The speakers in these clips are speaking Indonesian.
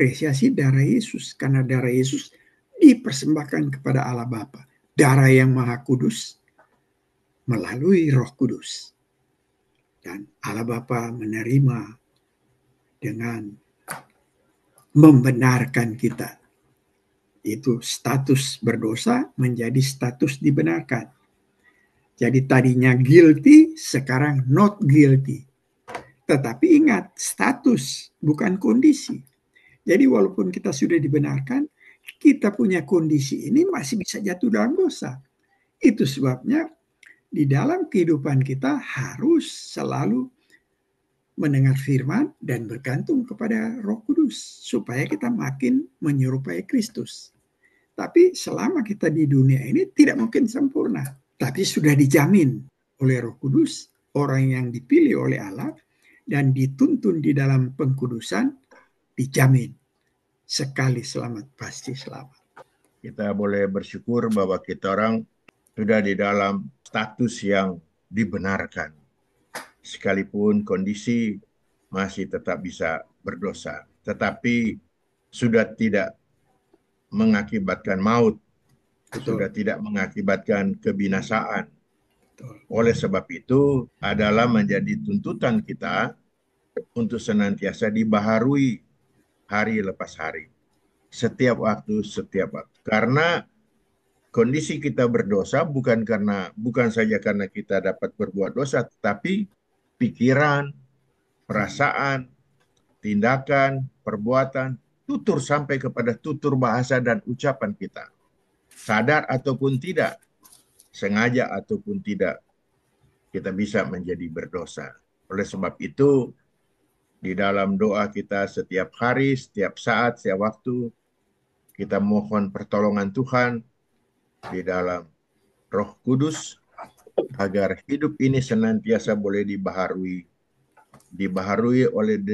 mengapresiasi darah Yesus, karena darah Yesus dipersembahkan kepada Allah Bapa, darah yang Maha Kudus melalui Roh Kudus, dan Allah Bapa menerima dengan membenarkan kita. Itu status berdosa menjadi status dibenarkan. Jadi tadinya guilty, sekarang not guilty. Tetapi ingat, status bukan kondisi. Jadi walaupun kita sudah dibenarkan, kita punya kondisi ini masih bisa jatuh dalam dosa. Itu sebabnya di dalam kehidupan kita harus selalu mendengar firman dan bergantung kepada Roh Kudus supaya kita makin menyerupai Kristus. Tapi selama kita di dunia ini tidak mungkin sempurna, tapi sudah dijamin oleh Roh Kudus, orang yang dipilih oleh Allah dan dituntun di dalam pengkudusan, dijamin sekali selamat pasti selamat. Kita boleh bersyukur bahwa kita orang sudah di dalam status yang dibenarkan, sekalipun kondisi masih tetap bisa berdosa, tetapi sudah tidak mengakibatkan maut, sudah tidak mengakibatkan kebinasaan. Oleh sebab itu adalah menjadi tuntutan kita untuk senantiasa dibaharui hari lepas hari, setiap waktu. Karena kondisi kita berdosa bukan saja karena kita dapat berbuat dosa, tetapi pikiran, perasaan, tindakan, perbuatan, tutur sampai kepada tutur bahasa dan ucapan kita. Sadar ataupun tidak, sengaja ataupun tidak, kita bisa menjadi berdosa. Oleh sebab itu, di dalam doa kita setiap hari, setiap saat, setiap waktu, kita mohon pertolongan Tuhan di dalam Roh Kudus agar hidup ini senantiasa boleh dibaharui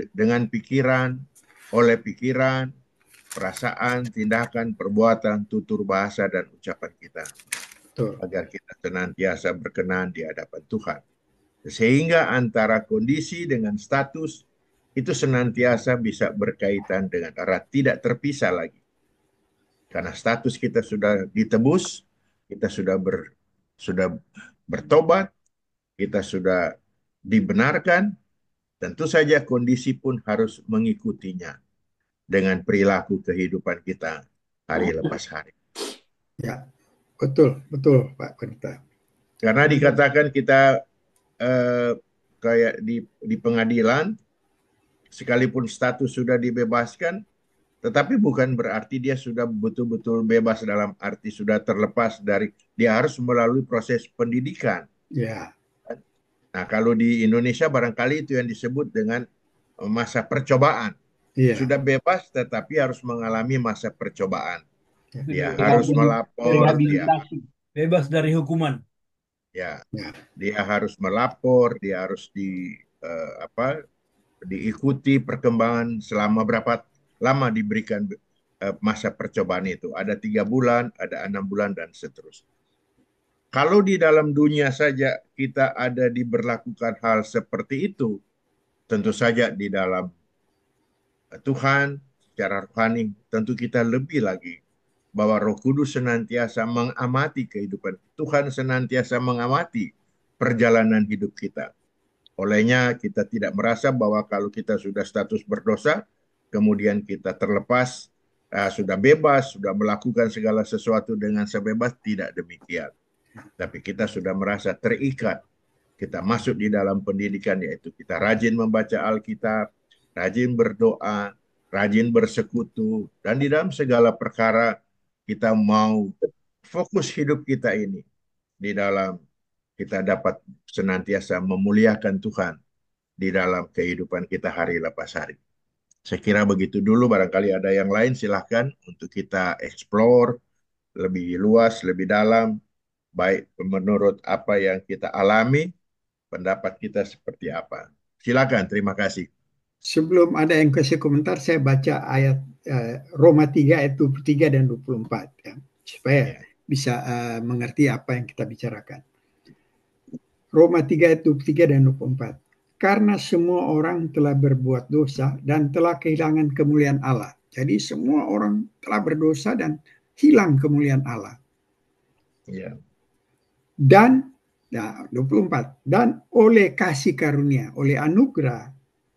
dengan pikiran, oleh pikiran, perasaan, tindakan, perbuatan, tutur bahasa, dan ucapan kita. Agar kita senantiasa berkenan di hadapan Tuhan. Sehingga antara kondisi dengan status itu senantiasa bisa berkaitan dengan erat, tidak terpisah lagi. Karena status kita sudah ditebus, kita sudah bertobat, kita sudah dibenarkan, tentu saja kondisi pun harus mengikutinya dengan perilaku kehidupan kita hari lepas hari. Ya, betul Pak Pendeta. Karena dikatakan kita kayak di pengadilan, sekalipun status sudah dibebaskan, tetapi bukan berarti dia sudah betul-betul bebas dalam arti sudah terlepas dari, dia harus melalui proses pendidikan. Ya. Nah, kalau di Indonesia barangkali itu yang disebut dengan masa percobaan. Sudah bebas tetapi harus mengalami masa percobaan. Dia harus melapor, bebas dari hukuman. Ya, dia harus melapor, dia harus diikuti perkembangan selama berapa lama diberikan masa percobaan itu. Ada 3 bulan, ada 6 bulan, dan seterusnya. Kalau di dalam dunia saja kita ada diberlakukan hal seperti itu, tentu saja di dalam Tuhan secara rohani tentu kita lebih lagi, bahwa Roh Kudus senantiasa mengamati kehidupan. Tuhan senantiasa mengamati perjalanan hidup kita. Olehnya kita tidak merasa bahwa kalau kita sudah status berdosa, kemudian kita terlepas, sudah bebas, sudah melakukan segala sesuatu dengan sebebas. Tidak demikian. Tapi kita sudah merasa terikat. Kita masuk di dalam pendidikan, yaitu kita rajin membaca Alkitab, rajin berdoa, rajin bersekutu, dan di dalam segala perkara kita mau fokus hidup kita ini di dalam kita dapat senantiasa memuliakan Tuhan di dalam kehidupan kita hari lepas hari. Saya kira begitu dulu, barangkali ada yang lain silahkan untuk kita explore lebih luas, lebih dalam, baik menurut apa yang kita alami, pendapat kita seperti apa. Silakan, terima kasih. Sebelum ada yang kasih komentar, saya baca ayat Roma 3 ayat 23 dan 24 ya, supaya bisa mengerti apa yang kita bicarakan. Roma 3 ayat 23 dan 24. Karena semua orang telah berbuat dosa dan telah kehilangan kemuliaan Allah, Jadi semua orang telah berdosa dan hilang kemuliaan Allah. Ya. Dan 24, dan oleh kasih karunia, oleh anugerah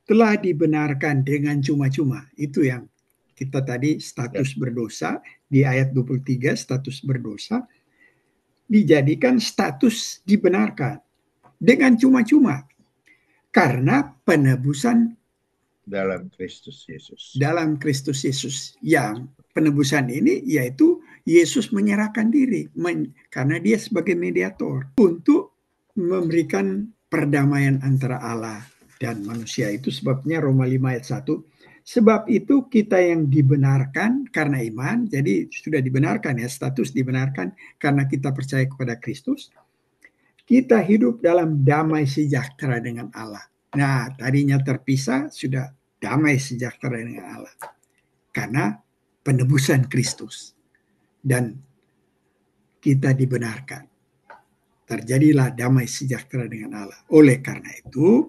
telah dibenarkan dengan cuma-cuma. Itu yang kita tadi status berdosa di ayat 23, status berdosa dijadikan status dibenarkan dengan cuma-cuma karena penebusan Dalam Kristus Yesus. dalam Kristus Yesus. Yang penebusan ini yaitu Yesus menyerahkan diri karena dia sebagai mediator untuk memberikan perdamaian antara Allah dan manusia. Itu sebabnya Roma 5 ayat 1. Sebab itu kita yang dibenarkan karena iman, jadi sudah dibenarkan ya, status dibenarkan karena kita percaya kepada Kristus. Kita hidup dalam damai sejahtera dengan Allah. Nah, tadinya terpisah, sudah damai sejahtera dengan Allah. Karena penebusan Kristus. Dan kita dibenarkan. Terjadilah damai sejahtera dengan Allah. Oleh karena itu,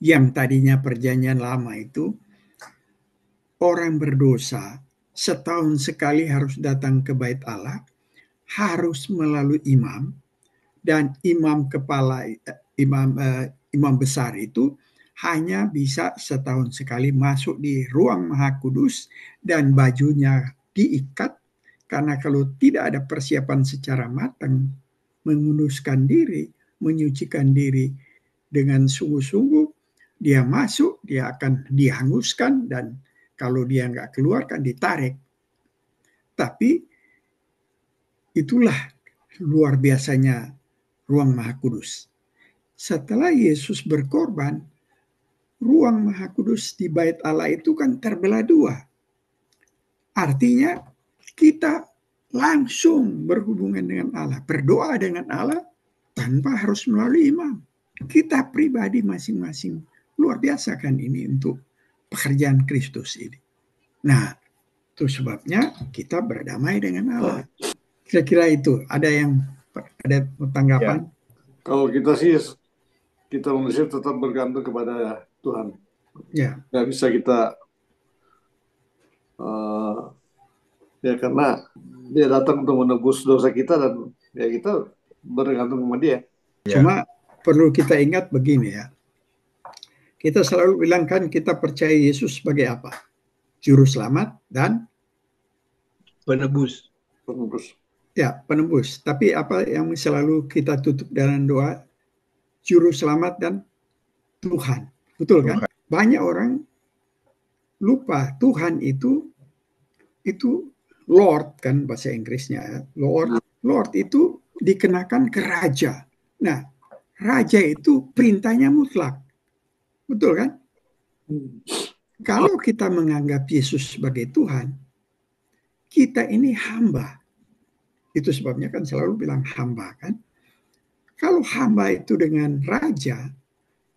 yang tadinya perjanjian lama itu, orang berdosa setahun sekali harus datang ke bait Allah, harus melalui imam, dan imam kepala, imam besar itu hanya bisa setahun sekali masuk di ruang Maha Kudus dan bajunya diikat, karena kalau tidak ada persiapan secara matang, menguduskan diri, menyucikan diri dengan sungguh-sungguh, dia masuk, dia akan dihanguskan, dan kalau dia nggak keluar kan ditarik. Tapi itulah luar biasanya ruang Maha Kudus. Setelah Yesus berkorban, ruang Maha Kudus di bait Allah itu kan terbelah dua. Artinya kita langsung berhubungan dengan Allah, berdoa dengan Allah tanpa harus melalui imam. Kita pribadi masing-masing. Luar biasa kan ini untuk pekerjaan Kristus ini. Nah, itu sebabnya kita berdamai dengan Allah. Kira-kira itu. Ada tanggapan? Ya. Kalau kita sih, kita manusia tetap bergantung kepada Tuhan. Ya. Nggak bisa kita, ya karena dia datang untuk menebus dosa kita dan ya kita bergantung sama dia. Cuma perlu kita ingat begini ya. Kita selalu bilang kan kita percaya Yesus sebagai apa? Juru selamat dan penebus. Ya, penebus. Tapi apa yang selalu kita tutup dalam doa? Juru selamat dan Tuhan. Betul kan? Banyak orang lupa Tuhan itu Lord kan bahasa Inggrisnya ya. Lord itu dikenakan ke raja. Nah, raja itu perintahnya mutlak. Betul kan? Kalau kita menganggap Yesus sebagai Tuhan, kita ini hamba. Itu sebabnya kan selalu bilang hamba kan. Kalau hamba itu dengan raja,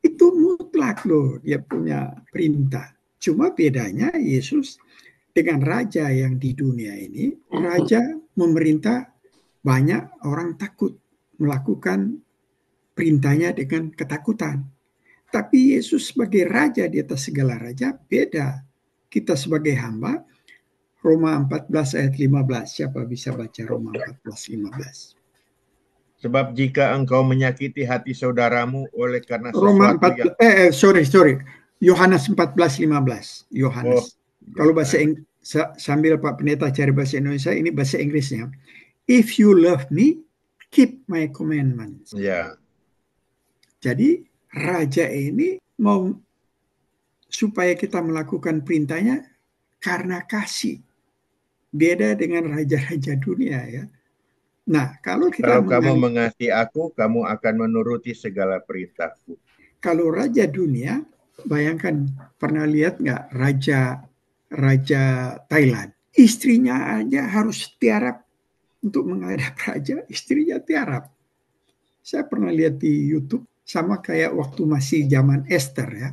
itu mutlak loh, dia punya perintah. Cuma bedanya Yesus dengan raja yang di dunia ini, raja memerintah, banyak orang takut melakukan perintahnya dengan ketakutan. Tapi Yesus sebagai raja di atas segala raja beda. Kita sebagai hamba, Roma 14 ayat 15. Siapa bisa baca Roma 14 15? Sebab jika engkau menyakiti hati saudaramu oleh karena Roma sesuatu 14, sorry. Yohanes 14 15. Yohanes. Kalau bahasa sambil Pak Pendeta cari bahasa Indonesia, ini bahasa Inggrisnya. If you love me, keep my commandments. Ya. Jadi raja ini mau supaya kita melakukan perintahnya karena kasih. Beda dengan raja-raja dunia ya. Nah, kalau kamu mengasihi aku, kamu akan menuruti segala perintahku. Kalau raja dunia, bayangkan, pernah lihat nggak raja Thailand? Istrinya aja harus tiarap untuk menghadap raja, istrinya tiarap. Saya pernah lihat di YouTube, sama kayak waktu masih zaman Esther ya.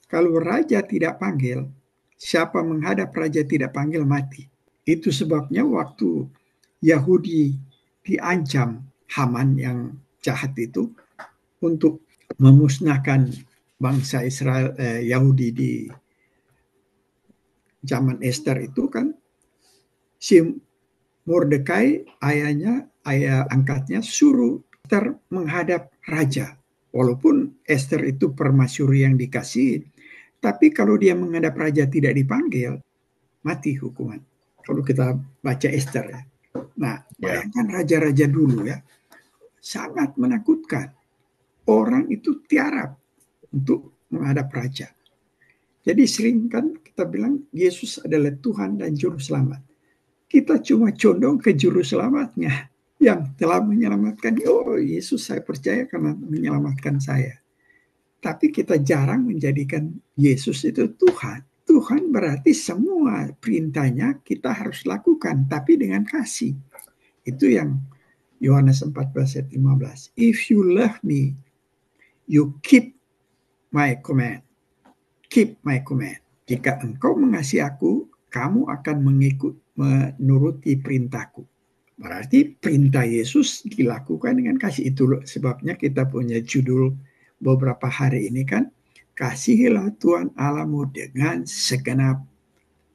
Kalau raja tidak panggil, siapa menghadap raja tidak panggil mati. Itu sebabnya waktu Yahudi diancam Haman yang jahat itu untuk memusnahkan bangsa Israel Yahudi di zaman Esther itu kan si Mordekai ayah angkatnya suruh Esther menghadap raja. Walaupun Esther itu permasyuri yang dikasih, tapi kalau dia menghadap raja tidak dipanggil, mati hukuman. Kalau kita baca Esther ya. Nah, Ya. bayangkan raja-raja dulu ya, sangat menakutkan. Orang itu tiarap untuk menghadap raja. Jadi sering kan kita bilang Yesus adalah Tuhan dan Juru Selamat. Kita cuma condong ke Juru Selamatnya yang telah menyelamatkan. Oh, Yesus saya percaya karena menyelamatkan saya. Tapi kita jarang menjadikan Yesus itu Tuhan. Tuhan berarti semua perintahnya kita harus lakukan, tapi dengan kasih. Itu yang Yohanes 14 ayat 15. If you love me, you keep my command. Keep my command. Jika engkau mengasihi aku, kamu akan menuruti perintahku. Berarti perintah Yesus dilakukan dengan kasih. Itu sebabnya kita punya judul beberapa hari ini kan, kasihilah Tuhan Allahmu dengan segenap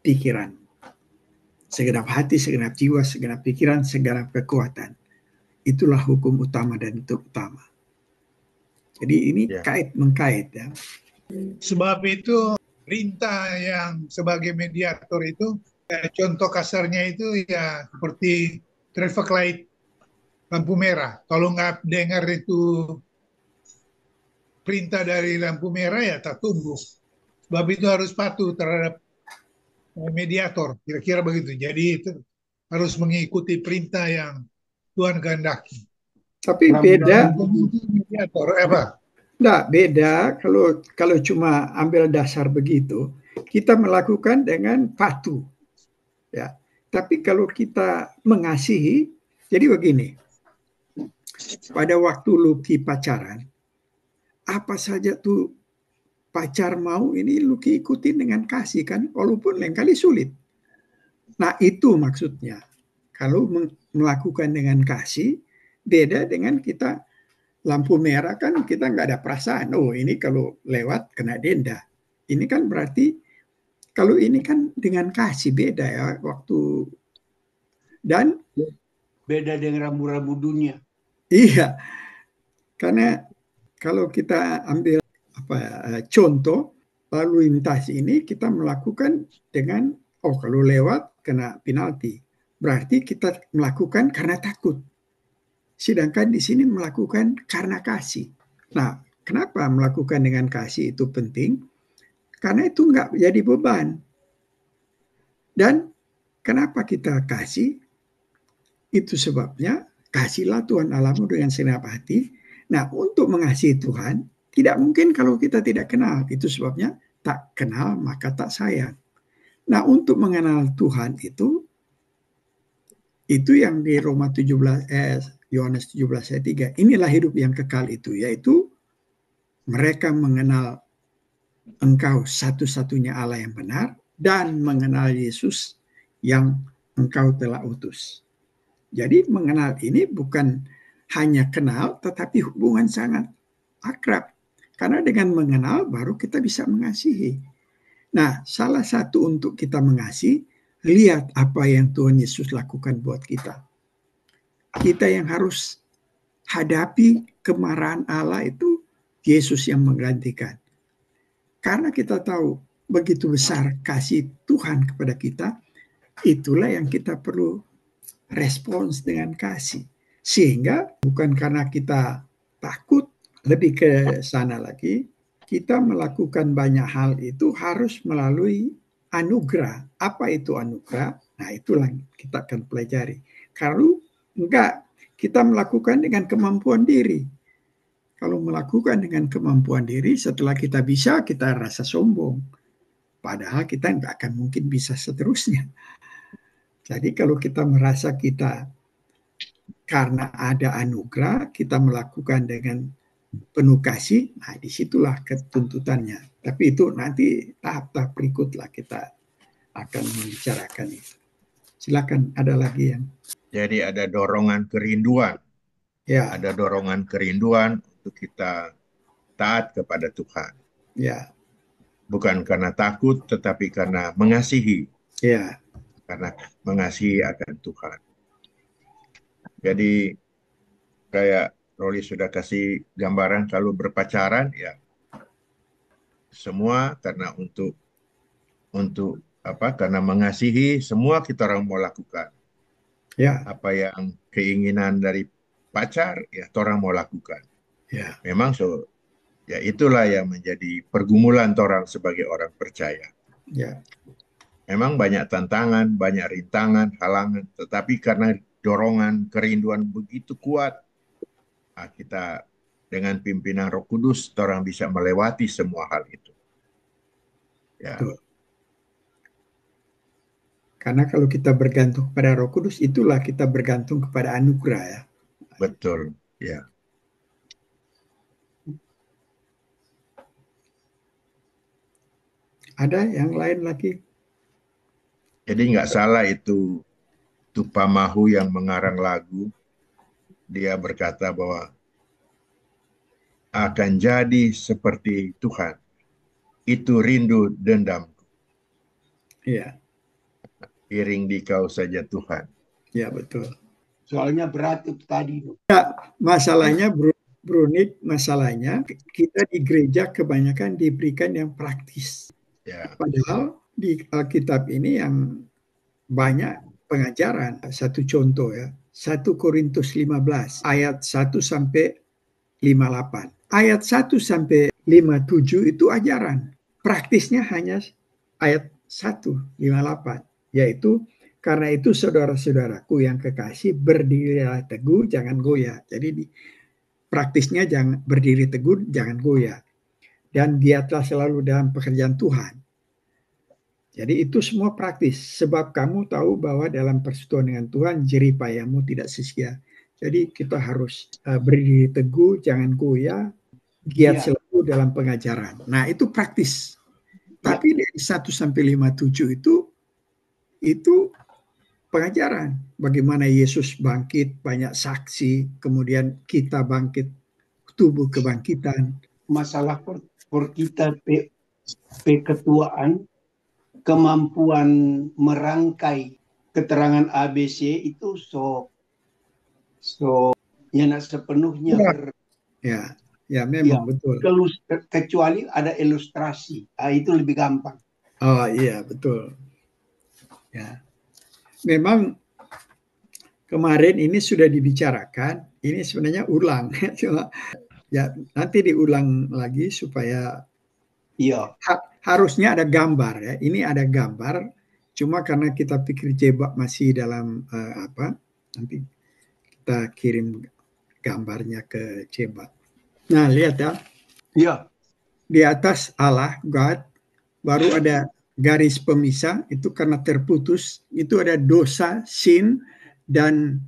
pikiran, segenap hati, segenap jiwa, segenap pikiran, segenap kekuatan. Itulah hukum utama dan itu utama. Jadi ini kait-mengkait ya. Sebab itu perintah yang sebagai mediator itu, contoh kasarnya itu ya seperti traffic light, lampu merah. Kalau nggak dengar itu perintah dari lampu merah ya tak tunggu. Sebab itu harus patuh terhadap mediator, kira-kira begitu. Jadi itu harus mengikuti perintah yang Tuhan kehendaki. Tapi beda. Mediator apa? Nggak, beda kalau cuma ambil dasar begitu, kita melakukan dengan patuh. Ya. Tapi kalau kita mengasihi, jadi begini, pada waktu Lucky pacaran, apa saja tuh pacar mau ini Lucky ikutin dengan kasih kan, walaupun lain kali sulit. Nah itu maksudnya, kalau melakukan dengan kasih, beda dengan kita lampu merah kan kita nggak ada perasaan. Oh ini kalau lewat kena denda. Ini kan berarti kalau ini kan dengan kasih beda ya waktu dan beda dengan rambu-rambu dunia. Iya, karena kalau kita ambil contoh lalu lintas ini kita melakukan dengan kalau lewat kena penalti. Berarti kita melakukan karena takut. Sedangkan di sini melakukan karena kasih. Nah, kenapa melakukan dengan kasih itu penting? Karena itu nggak jadi beban. Dan kenapa kita kasih? Itu sebabnya kasihlah Tuhan Allahmu dengan segenap hati. Nah, untuk mengasihi Tuhan, tidak mungkin kalau kita tidak kenal. Itu sebabnya tak kenal maka tak sayang. Nah, untuk mengenal Tuhan itu yang di Roma 17 Yohanes 17 ayat 3. Inilah hidup yang kekal itu, yaitu mereka mengenal engkau satu-satunya Allah yang benar dan mengenal Yesus yang engkau telah utus. Jadi mengenal ini bukan hanya kenal, tetapi hubungan sangat akrab. Karena dengan mengenal baru kita bisa mengasihi. Nah, salah satu untuk kita mengasihi, lihat apa yang Tuhan Yesus lakukan buat kita. Kita yang harus hadapi kemarahan Allah itu Yesus yang menggantikan. Karena kita tahu begitu besar kasih Tuhan kepada kita, itulah yang kita perlu respons dengan kasih. Sehingga bukan karena kita takut, lebih ke sana lagi, kita melakukan banyak hal itu harus melalui anugerah. Apa itu anugerah? Nah, itulah yang kita akan pelajari. Kalau enggak, kita melakukan dengan kemampuan diri. Kalau melakukan dengan kemampuan diri, setelah kita bisa, kita rasa sombong. Padahal kita enggak akan mungkin bisa seterusnya. Jadi kalau kita merasa kita karena ada anugerah, kita melakukan dengan penuh kasih, nah disitulah ketuntutannya. Tapi itu nanti tahap-tahap berikutlah kita akan membicarakan itu. Silakan, ada lagi yang. Jadi ada dorongan kerinduan. Ya. Ada dorongan kerinduan untuk kita taat kepada Tuhan. Ya. Bukan karena takut, tetapi karena mengasihi. Ya, Karena mengasihi akan Tuhan. Jadi kayak Roli sudah kasih gambaran kalau berpacaran, ya semua karena untuk apa? Karena mengasihi, semua kita orang mau lakukan. ya, Apa yang keinginan dari pacar, ya orang mau lakukan. ya, Memang ya itulah yang menjadi pergumulan orang sebagai orang percaya. ya, Memang banyak tantangan, banyak rintangan, halangan, tetapi karena dorongan, kerinduan begitu kuat, kita dengan pimpinan Roh Kudus, orang bisa melewati semua hal itu. Ya, betul. Karena kalau kita bergantung kepada Roh Kudus, itulah kita bergantung kepada anugerah ya. betul. Ya, Ada yang lain lagi? jadi nggak salah itu Tupamahu yang mengarang lagu. Dia berkata bahwa akan jadi seperti Tuhan. Itu rindu dendamku. Iya, Iring di kau saja Tuhan. ya betul. Soalnya berat itu tadi. Masalahnya Brunit, masalahnya kita di gereja kebanyakan diberikan yang praktis. Ya, Padahal di Alkitab ini yang banyak pengajaran. Satu contoh ya, 1 Korintus 15 ayat 1 sampai 58. Ayat 1 sampai 57 itu ajaran. Praktisnya hanya ayat 1, 58, yaitu karena itu saudara-saudaraku yang kekasih, berdirilah teguh, jangan goyah. Jadi praktisnya jangan berdiri teguh, jangan goyah. Dan giatlah selalu dalam pekerjaan Tuhan. Jadi itu semua praktis. Sebab kamu tahu bahwa dalam persekutuan dengan Tuhan, jerih payahmu tidak sia-sia. Jadi kita harus berdiri teguh, jangan goyah, giat selalu dalam pengajaran. Nah itu praktis. Tapi dari 1 sampai 57 itu pengajaran. Bagaimana Yesus bangkit, banyak saksi, kemudian kita bangkit, tubuh kebangkitan. Masalah per kita ketuaan, kemampuan merangkai keterangan ABC itu ya sepenuhnya ya memang betul. Kecuali ada ilustrasi, itu lebih gampang. Oh iya betul. Ya, memang kemarin ini sudah dibicarakan. Ini sebenarnya ulang, cuma ya nanti diulang lagi supaya harusnya ada gambar ya. Ini ada gambar, cuma karena kita pikir jebak masih dalam nanti kita kirim gambarnya ke jebak. Nah lihat ya. Iya. Di atas Allah, God, baru ada garis pemisah, itu karena terputus, itu ada dosa, sin, dan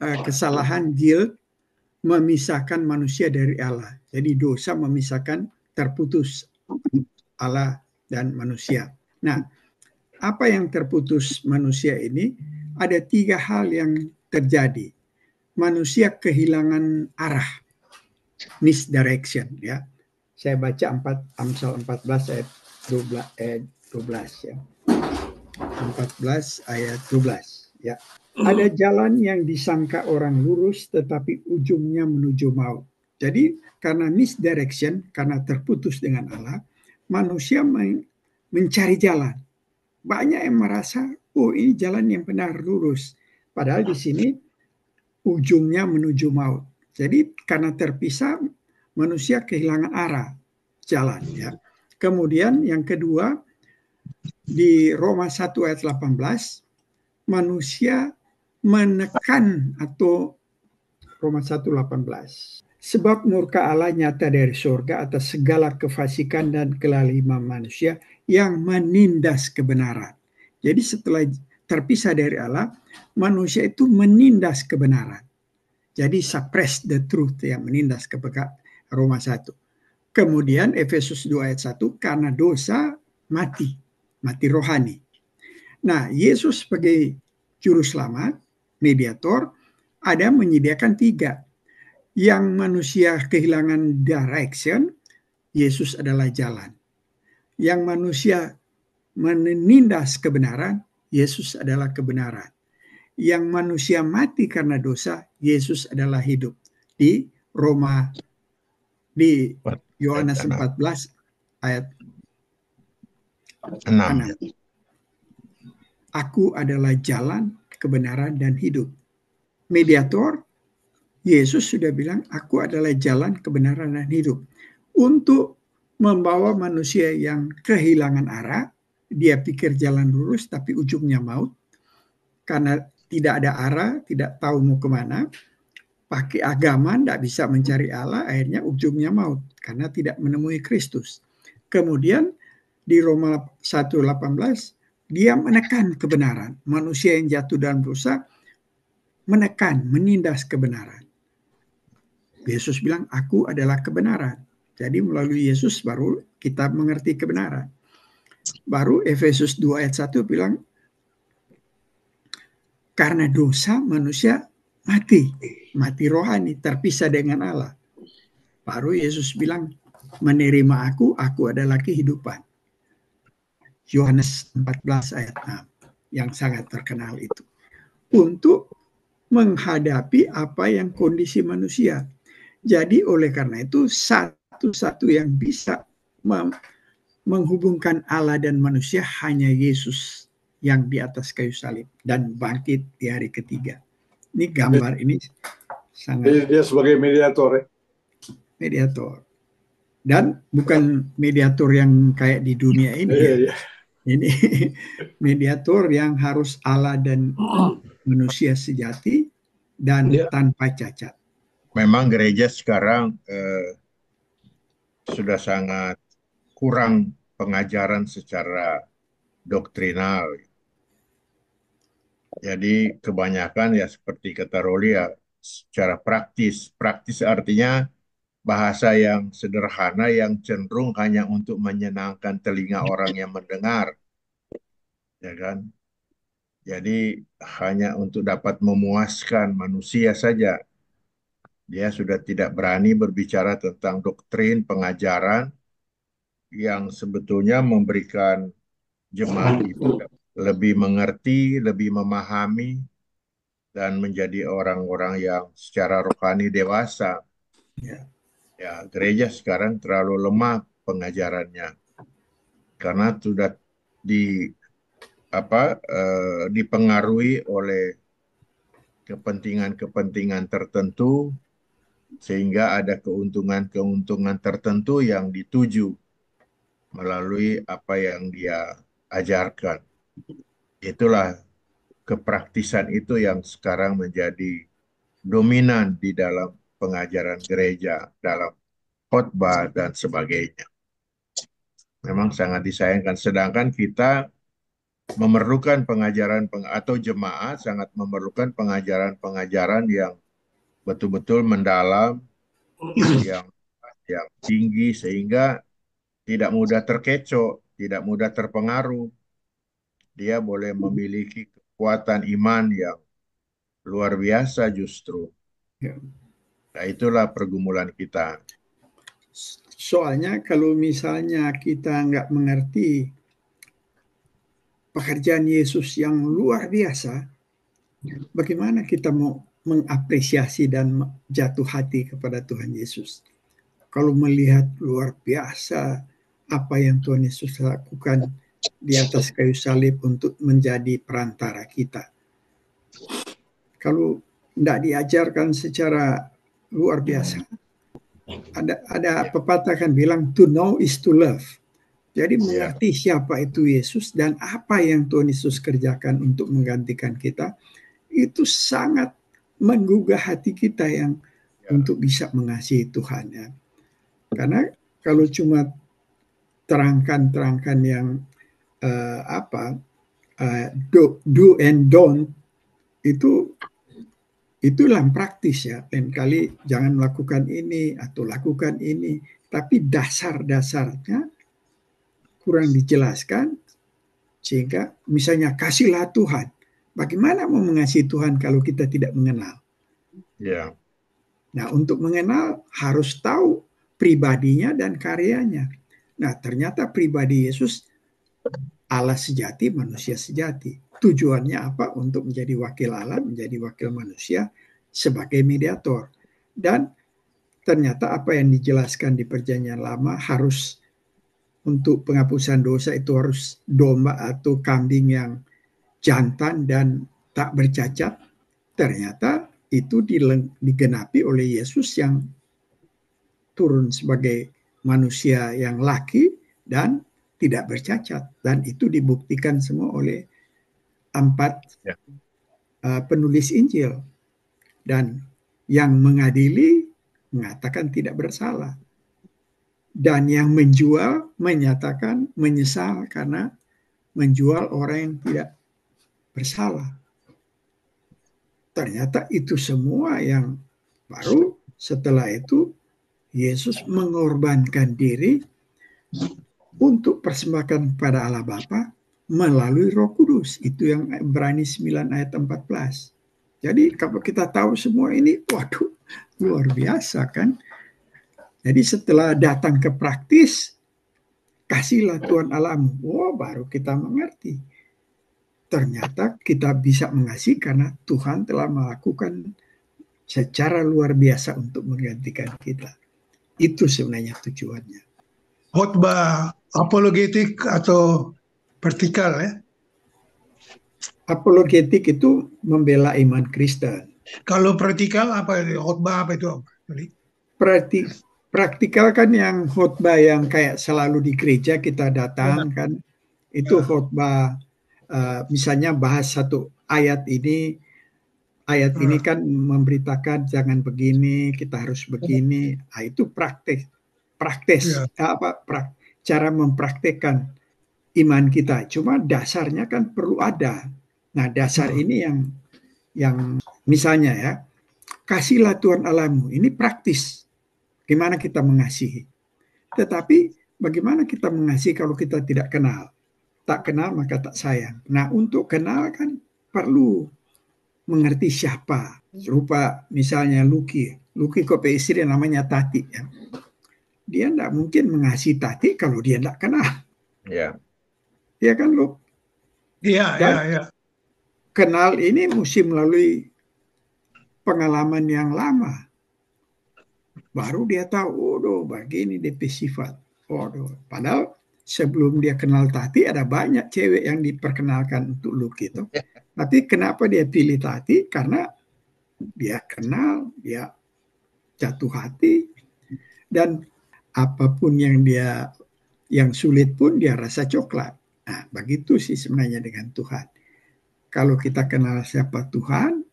kesalahan, guilt, memisahkan manusia dari Allah. Jadi dosa memisahkan, terputus Allah dan manusia. Nah, apa yang terputus manusia ini? Ada 3 hal yang terjadi. Manusia kehilangan arah, misdirection ya. Saya baca Amsal 14 ayat 12 ya. 14 ayat 12 ya. Ada jalan yang disangka orang lurus tetapi ujungnya menuju maut. Jadi karena misdirection, karena terputus dengan Allah, manusia mencari jalan. Banyak yang merasa, oh ini jalan yang benar lurus. Padahal di sini ujungnya menuju maut. Jadi karena terpisah, manusia kehilangan arah jalan ya. Kemudian yang kedua, di Roma 1 ayat 18, manusia menekan, atau Roma 1:18, sebab murka Allah nyata dari surga atas segala kefasikan dan kelaliman manusia yang menindas kebenaran. Jadi setelah terpisah dari Allah, manusia itu menindas kebenaran. Jadi suppress the truth, yang menindas kebenaran. Roma 1. Kemudian Efesus 2 ayat 1, karena dosa mati rohani. Nah, Yesus sebagai juru selamat, mediator, ada menyediakan 3. Yang manusia kehilangan direction, Yesus adalah jalan. yang manusia menindas kebenaran, Yesus adalah kebenaran. Yang manusia mati karena dosa, Yesus adalah hidup. Di Yohanes 14 ayat 6. Aku adalah jalan, kebenaran, dan hidup. Mediator, Yesus sudah bilang, aku adalah jalan, kebenaran, dan hidup. Untuk membawa manusia yang kehilangan arah, dia pikir jalan lurus, tapi ujungnya maut. Karena tidak ada arah, tidak tahu mau kemana, pakai agama, tidak bisa mencari Allah, akhirnya ujungnya maut. Karena tidak menemui Kristus. Kemudian di Roma 1:18, dia menekan kebenaran. Manusia yang jatuh dalam dosa, menekan, menindas kebenaran. Yesus bilang, aku adalah kebenaran. Jadi melalui Yesus baru kita mengerti kebenaran. Baru Efesus 2 ayat 1 bilang, karena dosa manusia mati rohani, terpisah dengan Allah. Baru Yesus bilang, menerima aku adalah kehidupan. Yohanes 14 ayat 6 yang sangat terkenal itu. Untuk menghadapi apa yang kondisi manusia. Jadi oleh karena itu satu-satu yang bisa menghubungkan Allah dan manusia hanya Yesus yang di atas kayu salib dan bangkit di hari ketiga. Ini gambar ini sangat. Jadi dia sebagai mediator ya. Mediator. Dan bukan mediator yang kayak di dunia ini. Iya. Ini mediator yang harus Allah dan manusia sejati dan tanpa cacat. Memang gereja sekarang sudah sangat kurang pengajaran secara doktrinal. Jadi kebanyakan ya seperti kata Roli ya secara praktis. Praktis artinya bahasa yang sederhana yang cenderung hanya untuk menyenangkan telinga orang yang mendengar. Ya kan? Jadi hanya untuk dapat memuaskan manusia saja. Dia sudah tidak berani berbicara tentang doktrin pengajaran yang sebetulnya memberikan jemaat itu lebih mengerti, lebih memahami, dan menjadi orang-orang yang secara rohani dewasa. Ya, gereja sekarang terlalu lemah pengajarannya karena sudah dipengaruhi oleh kepentingan-kepentingan tertentu sehingga ada keuntungan-keuntungan tertentu yang dituju melalui apa yang dia ajarkan. Itulah kepraktisan itu yang sekarang menjadi dominan di dalam pengajaran gereja, dalam khotbah dan sebagainya. Memang sangat disayangkan. Sedangkan kita memerlukan pengajaran atau jemaat sangat memerlukan pengajaran-pengajaran yang betul-betul mendalam, yang tinggi sehingga tidak mudah terkecoh, tidak mudah terpengaruh. Dia boleh memiliki kekuatan iman yang luar biasa justru. Nah, itulah pergumulan kita. Soalnya kalau misalnya kita nggak mengerti pekerjaan Yesus yang luar biasa, bagaimana kita mau mengapresiasi dan jatuh hati kepada Tuhan Yesus? Kalau melihat luar biasa apa yang Tuhan Yesus lakukan di atas kayu salib untuk menjadi perantara kita. Kalau tidak diajarkan secara luar biasa, ada pepatah kan bilang to know is to love. Jadi mengerti siapa itu Yesus dan apa yang Tuhan Yesus kerjakan untuk menggantikan kita, itu sangat menggugah hati kita yang untuk bisa mengasihi Tuhan ya. Karena kalau cuma terangkan yang do and don't itu yang praktis ya. Lain kali jangan melakukan ini atau lakukan ini, tapi dasar-dasarnya kurang dijelaskan sehingga misalnya kasihlah Tuhan. Bagaimana mau mengasihi Tuhan kalau kita tidak mengenal? Ya. Nah, untuk mengenal harus tahu pribadinya dan karyanya. Nah, ternyata pribadi Yesus Allah sejati, manusia sejati. Tujuannya apa? Untuk menjadi wakil Allah, menjadi wakil manusia sebagai mediator. Dan ternyata apa yang dijelaskan di Perjanjian Lama harus untuk penghapusan dosa itu harus domba atau kambing yang jantan dan tak bercacat. Ternyata itu digenapi oleh Yesus yang turun sebagai manusia yang laki dan tidak bercacat, dan itu dibuktikan semua oleh 4 penulis Injil, dan yang mengadili mengatakan tidak bersalah, dan yang menjual menyatakan menyesal karena menjual orang yang tidak bersalah. Ternyata itu semua yang baru setelah itu Yesus mengorbankan diri untuk persembahkan kepada Allah Bapa melalui Roh Kudus. Itu yang Ibrani 9 ayat 14. Jadi kalau kita tahu semua ini, waduh, luar biasa kan. Jadi setelah datang ke praktis, kasihlah Tuhan Allahmu. Oh, baru kita mengerti. Ternyata kita bisa mengasihi karena Tuhan telah melakukan secara luar biasa untuk menggantikan kita. Itu sebenarnya tujuannya. Khotbah apologetik atau vertikal ya. Apologetik itu membela iman Kristen. Kalau vertikal apa itu? Khotbah apa itu? Praktikal kan yang khotbah yang kayak selalu di gereja kita datang kan. Itu khotbah misalnya bahas satu ayat ini kan memberitakan jangan begini, kita harus begini. Nah, itu praktis cara mempraktekkan iman kita. Cuma dasarnya kan perlu ada. Nah, dasar ini yang misalnya ya, kasihlah Tuhan Allahmu. Ini praktis. Gimana kita mengasihi. Tetapi bagaimana kita mengasihi kalau kita tidak kenal? Tak kenal maka tak sayang. Nah, untuk kenal kan perlu mengerti siapa. Serupa misalnya Luki kok punya istri namanya Tati ya. Dia tidak mungkin mengasihi Tati kalau dia tidak kenal. Ya. Ya kan, Lu? Iya. Kenal ini mesti melalui pengalaman yang lama. Baru dia tahu, begini DP sifat. Padahal sebelum dia kenal Tati ada banyak cewek yang diperkenalkan untuk Luki itu. Tapi kenapa dia pilih Tati? Karena dia kenal, dia jatuh hati, dan apapun yang sulit pun dia rasa coklat. Nah, begitu sih sebenarnya dengan Tuhan. Kalau kita kenal siapa Tuhan,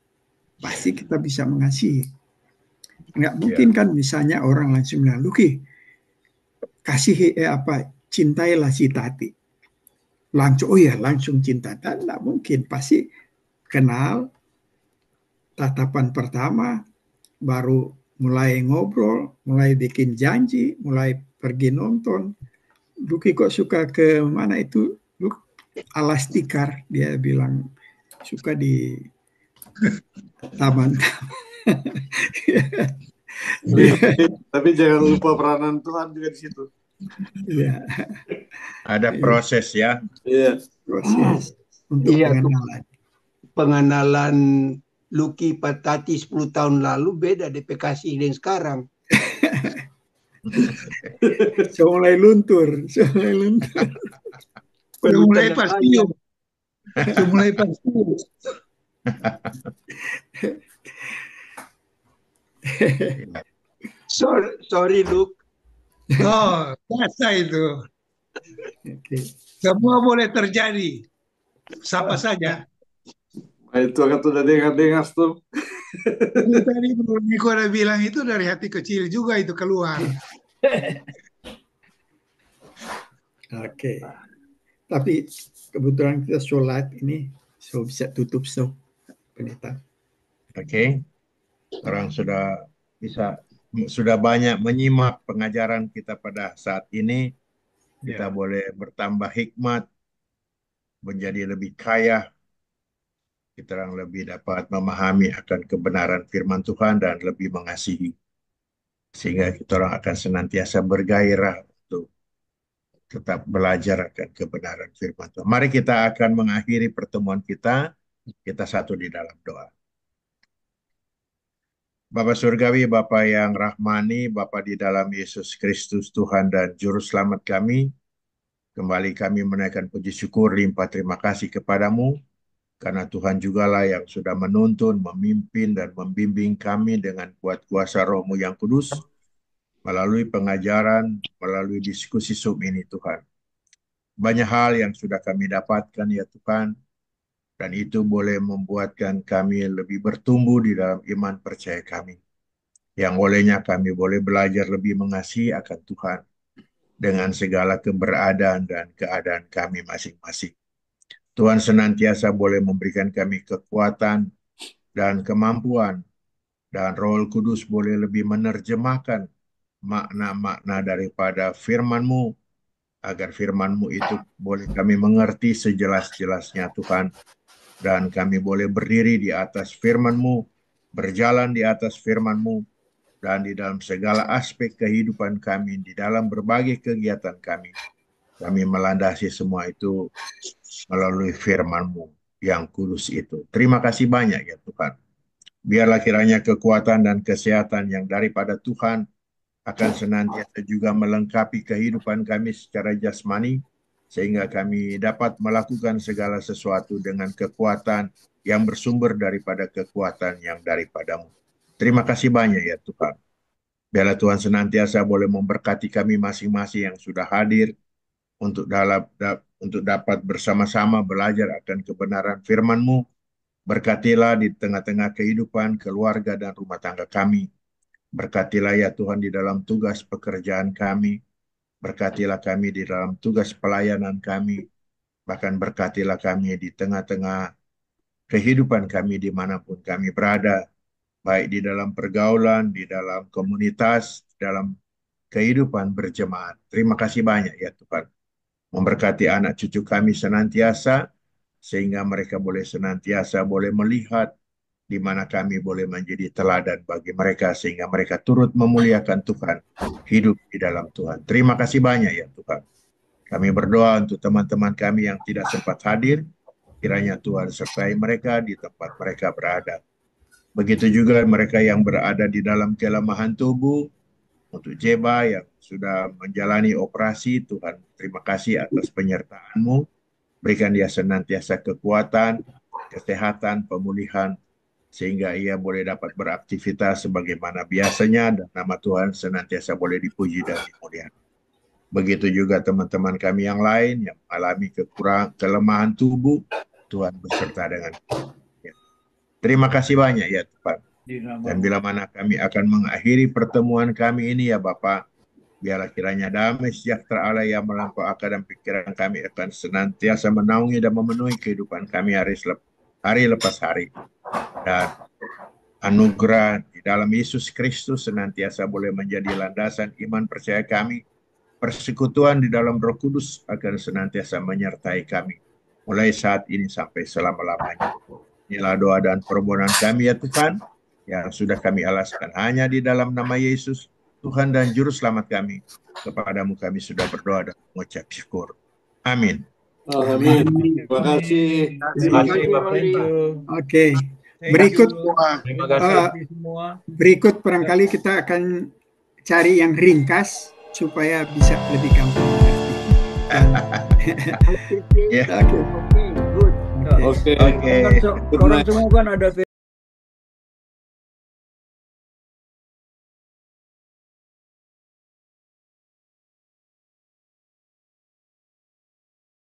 pasti kita bisa mengasihi. Nggak mungkin kan misalnya orang langsung bilang, Luki, cintailah si Tati. Langsung cinta. Dan nggak mungkin, pasti kenal, tatapan pertama, baru mulai ngobrol, mulai bikin janji, mulai pergi nonton. Luki kok suka ke mana itu? Alas Tikar, dia bilang suka di taman. Tapi jangan lupa peranan Tuhan juga di situ. Ya. Ada proses ya. Iya. Proses untuk pengenalan. Pengenalan Luki Patati 10 tahun lalu beda DP kasih dengan sekarang. mulai luntur. Mulai pasti. Sorry Luke. Biasa itu. Okay. Semua boleh terjadi. Siapa saja. Nah, itu akan sudah dengar tuh. Tadi Niko udah bilang itu dari hati kecil juga itu keluar. Oke. Tapi kebetulan kita sholat ini, so bisa tutup pendeta. Oke. Orang sudah banyak menyimak pengajaran kita pada saat ini. Kita boleh bertambah hikmat, menjadi lebih kaya. Kita orang lebih dapat memahami akan kebenaran firman Tuhan dan lebih mengasihi. Sehingga kita orang akan senantiasa bergairah untuk tetap belajar akan kebenaran firman Tuhan. Mari kita akan mengakhiri pertemuan kita satu di dalam doa. Bapa Surgawi, Bapa yang rahmani, Bapa di dalam Yesus Kristus Tuhan dan Juru Selamat kami, kembali kami menaikkan puji syukur, limpah terima kasih kepadamu, karena Tuhan jugalah yang sudah menuntun, memimpin, dan membimbing kami dengan kuat kuasa Roh-Mu yang kudus, melalui pengajaran, melalui diskusi Zoom ini Tuhan. Banyak hal yang sudah kami dapatkan ya Tuhan, dan itu boleh membuatkan kami lebih bertumbuh di dalam iman percaya kami. Yang olehnya kami boleh belajar lebih mengasihi akan Tuhan dengan segala keberadaan dan keadaan kami masing-masing. Tuhan senantiasa boleh memberikan kami kekuatan dan kemampuan, dan Roh Kudus boleh lebih menerjemahkan makna-makna daripada firman-Mu, agar firman-Mu itu boleh kami mengerti sejelas-jelasnya Tuhan, dan kami boleh berdiri di atas firman-Mu, berjalan di atas firman-Mu, dan di dalam segala aspek kehidupan kami, di dalam berbagai kegiatan kami melandasi semua itu melalui firman-Mu yang kudus itu. Terima kasih banyak ya Tuhan. Biarlah kiranya kekuatan dan kesehatan yang daripada Tuhan akan senantiasa juga melengkapi kehidupan kami secara jasmani, sehingga kami dapat melakukan segala sesuatu dengan kekuatan yang bersumber daripada kekuatan yang daripada-Mu. Terima kasih banyak ya Tuhan. Biarlah Tuhan senantiasa boleh memberkati kami masing-masing yang sudah hadir untuk dapat bersama-sama belajar akan kebenaran firman-Mu. Berkatilah di tengah-tengah kehidupan keluarga dan rumah tangga kami. Berkatilah ya Tuhan di dalam tugas pekerjaan kami. Berkatilah kami di dalam tugas pelayanan kami. Bahkan berkatilah kami di tengah-tengah kehidupan kami dimanapun kami berada. Baik di dalam pergaulan, di dalam komunitas, dalam kehidupan berjemaat. Terima kasih banyak ya Tuhan. Memberkati anak cucu kami senantiasa, sehingga mereka boleh senantiasa boleh melihat di mana kami boleh menjadi teladan bagi mereka, sehingga mereka turut memuliakan Tuhan, hidup di dalam Tuhan. Terima kasih banyak ya Tuhan. Kami berdoa untuk teman-teman kami yang tidak sempat hadir, kiranya Tuhan sertai mereka di tempat mereka berada. Begitu juga mereka yang berada di dalam kelemahan tubuh, untuk Jeba yang sudah menjalani operasi, Tuhan terima kasih atas penyertaan-Mu. Berikan dia senantiasa kekuatan, kesehatan, pemulihan, sehingga ia boleh dapat beraktivitas sebagaimana biasanya, dan nama Tuhan senantiasa boleh dipuji dan dimuliakan. Begitu juga teman-teman kami yang lain yang mengalami kelemahan tubuh, Tuhan beserta dengan kita. Terima kasih banyak ya Tuhan. Dan bila mana kami akan mengakhiri pertemuan kami ini ya Bapa, biarlah kiranya damai sejahtera Allah yang melampaui akal dan pikiran kami akan senantiasa menaungi dan memenuhi kehidupan kami hari lepas hari. Dan anugerah di dalam Yesus Kristus senantiasa boleh menjadi landasan iman percaya kami. Persekutuan di dalam Roh Kudus akan senantiasa menyertai kami, mulai saat ini sampai selama-lamanya. Inilah doa dan permohonan kami ya Tuhan, yang sudah kami alaskan hanya di dalam nama Yesus, Tuhan dan Juru Selamat kami. Kepadamu kami sudah berdoa dan mengucap syukur. Amin. Amin. Terima kasih. Terima kasih Bapak. Oke. Berikut Terima kasih semua. berikut barangkali kita akan cari yang ringkas supaya bisa lebih gampang mengerti. Ya. Oke. Oke. Orang semua kan ada